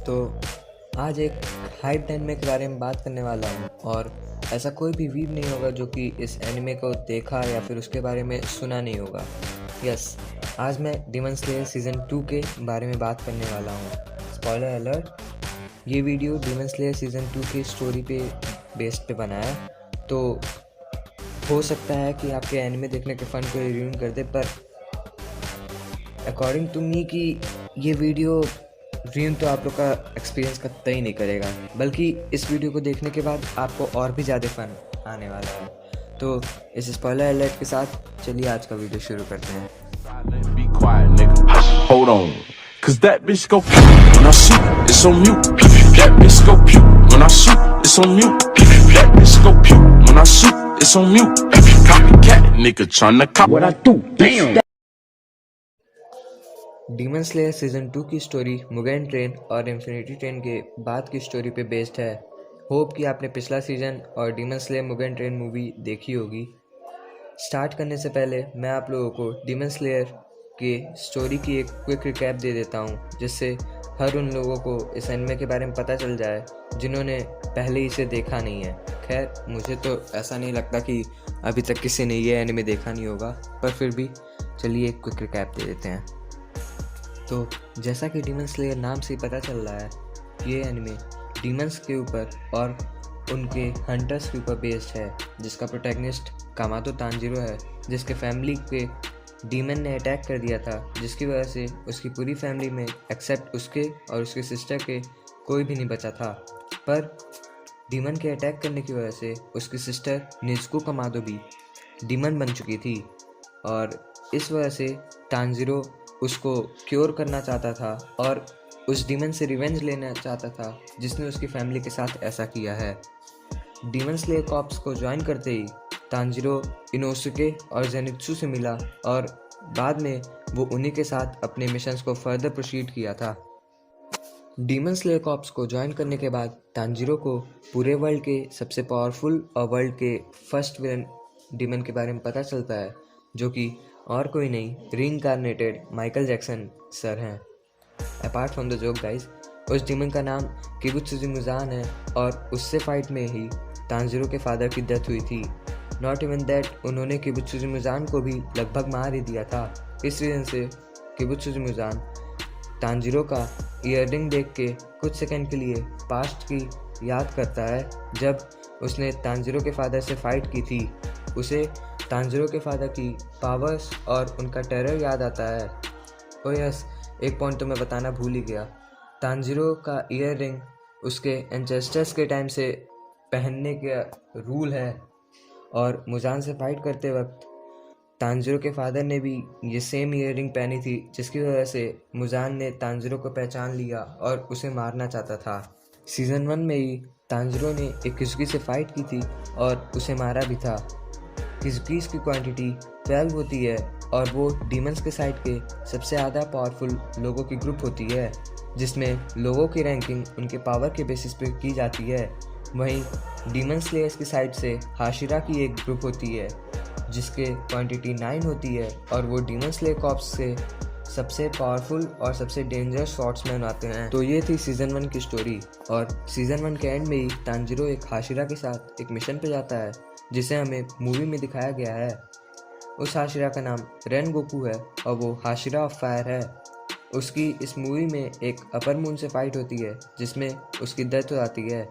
तो आज एक हाइप एनिमे के बारे में बात करने वाला हूँ और ऐसा कोई भी वीर नहीं होगा जो कि इस एनिमे को देखा या फिर उसके बारे में सुना नहीं होगा। यस, आज मैं डीमन स्लेयर सीज़न 2 के बारे में बात करने वाला हूँ। स्पॉइलर अलर्ट, ये वीडियो डीमन स्लेयर सीज़न 2 की स्टोरी पे बेस्ड पे बना है, तो हो सकता है कि आपके एनिमे देखने के फ़न को रिव्यू कर दे, पर अकॉर्डिंग टू मी कि ये वीडियो ड्रीम तो आप लोग का एक्सपीरियंस कतई नहीं करेगा, बल्कि इस वीडियो को देखने के बाद आपको और भी ज़्यादा फन आने वाला है। तो इस स्पॉइलर अलर्ट के साथ चलिए आज का वीडियो शुरू करते हैं। Be quiet, nigga. Hold on. Cause that bitch go pew. When I shoot, it's on mute. That bitch go pew. When I shoot, it's on mute. That bitch go pew. When I shoot, it's on mute. Copycat, nigga tryna cop what I do. Damn. Demon slayer season 2 की story Mugen train और infinity train के बाद की story पे based है। Hope कि आपने पिछला सीज़न और demon slayer Mugen train movie देखी होगी। स्टार्ट करने से पहले मैं आप लोगों को डीमन स्लेयर के स्टोरी की एक क्विक रिकैप दे देता हूँ, जिससे हर उन लोगों को इस एनिमे के बारे में पता चल जाए जिन्होंने पहले इसे देखा नहीं है। खैर, मुझे तो ऐसा नहीं लगता कि अभी तक किसी ने ये एनिमे देखा नहीं होगा, पर फिर भी चलिए एक क्विक रिकैप दे देते हैं। तो जैसा कि डीमन स्लेयर नाम से ही पता चल रहा है, ये एनिमे डीमंस के ऊपर और उनके हंटर्स के ऊपर बेस्ड है, जिसका प्रोटैगनिस्ट कामातो तांजीरो है, जिसके फैमिली पे डीमन ने अटैक कर दिया था, जिसकी वजह से उसकी पूरी फैमिली में एक्सेप्ट उसके और उसके सिस्टर के कोई भी नहीं बचा था। पर डीमन के अटैक करने की वजह से उसकी सिस्टर निज़ुको कामातो भी डीमन बन चुकी थी और इस वजह से तांजीरो उसको क्योर करना चाहता था और उस डीमन से रिवेंज लेना चाहता था जिसने उसकी फैमिली के साथ ऐसा किया है। डीमन स्लेयर कॉर्प्स को ज्वाइन करते ही तांजीरो इनोसुके और जेनित्सु से मिला और बाद में वो उन्हीं के साथ अपने मिशंस को फर्दर प्रोसीड किया था। डीमन स्लेयर कॉर्प्स को ज्वाइन करने के बाद तांजीरो को पूरे वर्ल्ड के सबसे पावरफुल और वर्ल्ड के फर्स्ट विलन डीमन के बारे में पता चलता है, जो कि और कोई नहीं, रीइंकार्नेटेड माइकल जैक्सन सर हैं। Apart from the joke guys, उस डीमन का नाम किबुत्सुजी मुजान है और उससे फाइट में ही तांजीरो के फादर की डेथ हुई थी। नॉट इवन दैट, उन्होंने किबुत्सुजी मुजान को भी लगभग मार ही दिया था। इस रीज़न से किबुत्सुजी मुजान तांजीरो का ईयररिंग देख के कुछ सेकंड के लिए पास्ट की याद करता है, जब उसने तांजीरो के फादर से फाइट की थी। उसे तांजीरो के फादर की पावर्स और उनका टेरर याद आता है। ओ यस, एक पॉइंट तो मैं बताना भूल ही गया। तांजीरो का ईयर रिंग उसके एंसेस्टर्स के टाइम से पहनने का रूल है और मुजान से फाइट करते वक्त तांजीरो के फादर ने भी ये सेम ईयर रिंग पहनी थी, जिसकी वजह से मुजान ने तांजीरो को पहचान लिया और उसे मारना चाहता था। सीज़न 1 में ही तांजीरो ने एक किजुकी से फाइट की थी और उसे मारा भी था। किजुकीज़ की क्वांटिटी 12 होती है और वो डीमंस के साइड के सबसे ज़्यादा पावरफुल लोगों की ग्रुप होती है, जिसमें लोगों की रैंकिंग उनके पावर के बेसिस पे की जाती है। वहीं डीमन स्लेयर्स की साइड से हाशिरा की एक ग्रुप होती है जिसके क्वांटिटी 9 होती है और वो डीमन स्लेयर कॉर्प्स से सबसे पावरफुल और सबसे डेंजरस शॉट्समैन आते हैं। तो ये थी सीज़न 1 की स्टोरी और सीज़न 1 के एंड में ही तांजीरो एक हाशिरा के साथ एक मिशन पे जाता है, जिसे हमें मूवी में दिखाया गया है। उस हाशिरा का नाम रेन गोकू है और वो हाशिरा ऑफ फायर है। उसकी इस मूवी में एक अपर मून से फाइट होती है जिसमें उसकी डेथ हो जाती है,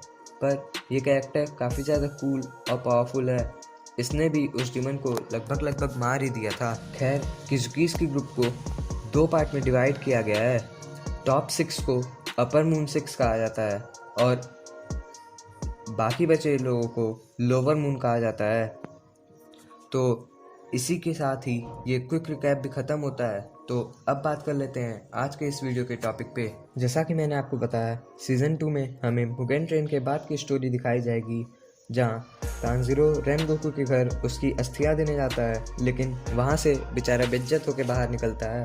पर यह कैरेक्टर काफ़ी ज़्यादा कूल और पावरफुल है। इसने भी उस डीमन को लगभग मार ही दिया था। खैर, किजुकीज़ की ग्रुप को 2 पार्ट में डिवाइड किया गया है। टॉप 6 को अपर मून 6 कहा जाता है और बाकी बचे लोगों को लोअर मून कहा जाता है। तो इसी के साथ ही ये क्विक रिकैप भी ख़त्म होता है। तो अब बात कर लेते हैं आज के इस वीडियो के टॉपिक पे। जैसा कि मैंने आपको बताया, सीज़न 2 में हमें मुगेन ट्रेन के बाद की स्टोरी दिखाई जाएगी, जहाँ तांजीरो रेन गोकू के घर उसकी अस्थियाँ देने जाता है, लेकिन वहाँ से बेचारा बेइज्जत होकर बाहर निकलता है।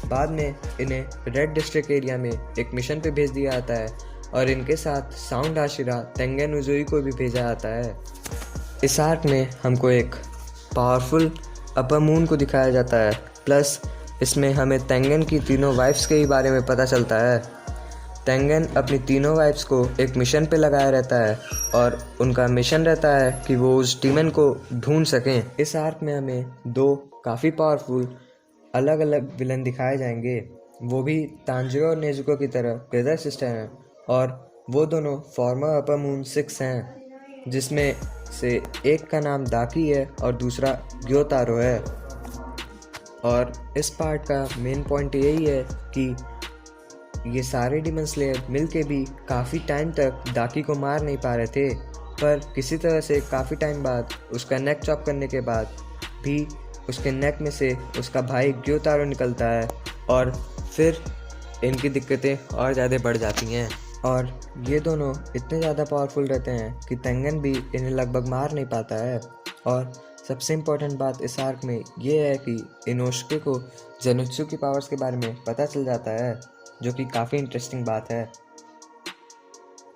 बाद में इन्हें रेड डिस्ट्रिक्ट एरिया में एक मिशन पे भेज दिया जाता है और इनके साथ साउंड हाशिरा तेंगेन उजुई को भी भेजा जाता है। इस आर्क में हमको एक पावरफुल अपर मून को दिखाया जाता है, प्लस इसमें हमें तेंगेन की तीनों वाइफ्स के ही बारे में पता चलता है। टेंगन अपनी तीनों वाइफ्स को एक मिशन पे लगाया रहता है और उनका मिशन रहता है कि वो उस डीमन को ढूंढ सकें। इस आर्क में हमें दो काफ़ी पावरफुल अलग अलग विलन दिखाए जाएंगे, वो भी तांजिरो और नेजुको की तरह ब्रदर सिस्टर हैं और वो दोनों फॉर्मर अपर मून 6 हैं, जिसमें से एक का नाम दाकी है और दूसरा ग्योतारो है। और इस पार्ट का मेन पॉइंट यही है कि ये सारे डीमन स्लेयर मिल के भी काफ़ी टाइम तक दाकी को मार नहीं पा रहे थे, पर किसी तरह से काफ़ी टाइम बाद उसका नेक चॉप करने के बाद भी उसके नेक में से उसका भाई ग्योतारो निकलता है और फिर इनकी दिक्कतें और ज़्यादा बढ़ जाती हैं और ये दोनों इतने ज़्यादा पावरफुल रहते हैं कि तेंगन भी इन्हें लगभग मार नहीं पाता है। और सबसे इम्पोर्टेंट बात इस आर्क में ये है कि इनोसुके को ज़ेनित्सु की पावर्स के बारे में पता चल जाता है, जो कि काफ़ी इंटरेस्टिंग बात है।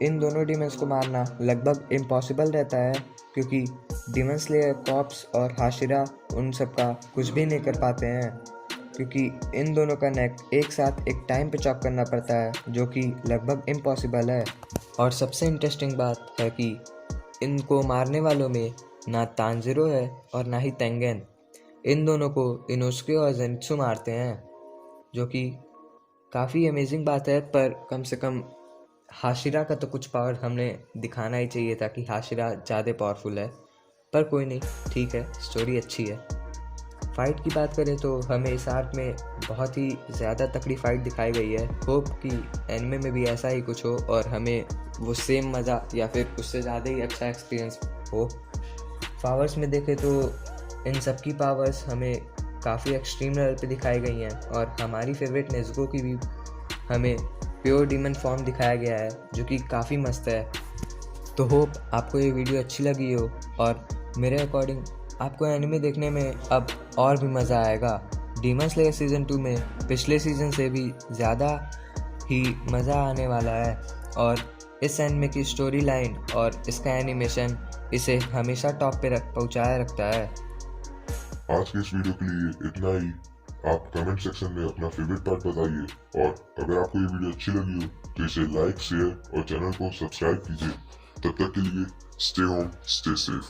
इन दोनों डीमंस को मारना लगभग इम्पॉसिबल रहता है क्योंकि डीमन स्लेयर कॉप्स और हाशिरा उन सब का कुछ भी नहीं कर पाते हैं, क्योंकि इन दोनों का नेक एक साथ एक टाइम पे चॉप करना पड़ता है, जो कि लगभग इम्पॉसिबल है। और सबसे इंटरेस्टिंग बात है कि इनको मारने वालों में ना तांजिरो है और ना ही तेंगन। इन दोनों को इनोसुके और ज़ेनित्सु मारते हैं, जो कि काफ़ी अमेजिंग बात है। पर कम से कम हाशिरा का तो कुछ पावर हमने दिखाना ही चाहिए था कि हाशिरा ज़्यादा पावरफुल है, पर कोई नहीं, ठीक है, स्टोरी अच्छी है। फ़ाइट की बात करें तो हमें इस आर्क में बहुत ही ज़्यादा तकड़ी फ़ाइट दिखाई गई है। होप कि एनिमे में भी ऐसा ही कुछ हो और हमें वो सेम मज़ा या फिर उससे ज़्यादा ही अच्छा एक्सपीरियंस हो। पावर्स में देखें तो इन सब की पावर्स हमें काफ़ी एक्सट्रीम लेवल पे दिखाई गई हैं और हमारी फेवरेट नेजुको की भी हमें प्योर डीमन फॉर्म दिखाया गया है, जो कि काफ़ी मस्त है। तो होप आपको ये वीडियो अच्छी लगी हो और मेरे अकॉर्डिंग आपको एनिमे देखने में अब और भी मज़ा आएगा। डीमन स्लेयर सीज़न 2 में पिछले सीज़न से भी ज़्यादा ही मज़ा आने वाला है और इस एनिमे की स्टोरी लाइन और इसका एनिमेशन इसे हमेशा टॉप पे पहुँचाए रखता है। आज के इस वीडियो के लिए इतना ही। आप कमेंट सेक्शन में अपना फेवरेट पार्ट बताइए और अगर आपको ये वीडियो अच्छी लगी हो तो इसे लाइक, शेयर और चैनल को सब्सक्राइब कीजिए। तब तक के लिए स्टे होम, स्टे सेफ।